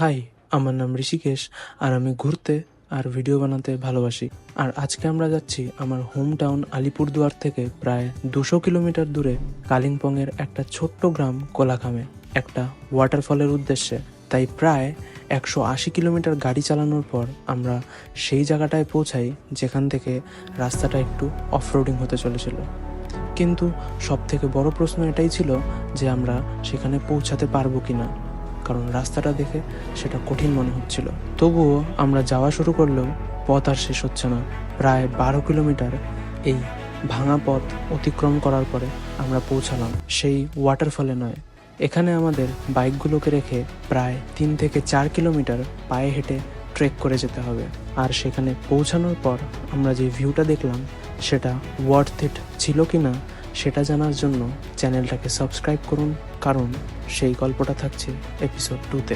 High, আমার নাম ঋষিকেশ আর আমি ঘুরতে আর ভিডিও বানাতে ভালোবাসি। আর আজকে আমরা যাচ্ছি আমার হোম টাউন আলিপুরদুয়ার থেকে প্রায় 200 কিলোমিটার দূরে কালিম্পংয়ের একটা ছোট্ট গ্রাম কোলাখামে একটা ওয়াটারফলের উদ্দেশ্যে। তাই প্রায় 180 কিলোমিটার গাড়ি চালানোর পর আমরা সেই জায়গাটায় পৌঁছাই যেখান থেকে রাস্তাটা একটু অফরোডিং হতে চলেছিল। কিন্তু সব থেকে বড় প্রশ্ন এটাই ছিল যে আমরা সেখানে পৌঁছাতে পারবো কিনা, কারণ রাস্তাটা দেখে সেটা কঠিন মনে হচ্ছিল। তবুও আমরা যাওয়া শুরু করলেও পথ আর শেষ হচ্ছে না। প্রায় 12 কিলোমিটার এই ভাঙা পথ অতিক্রম করার পরে আমরা পৌঁছালাম সেই ওয়াটারফলে নয়। এখানে আমাদের বাইকগুলোকে রেখে প্রায় 3 থেকে 4 কিলোমিটার পায়ে হেঁটে ট্রেক করে যেতে হবে। আর সেখানে পৌঁছানোর পর আমরা যে ভিউটা দেখলাম সেটা ওয়ার্থ ইট ছিল কি না সেটা জানার জন্য চ্যানেলটাকে সাবস্ক্রাইব করুন, কারণ সেই গল্পটা থাকছে এপিসোড 2-তে।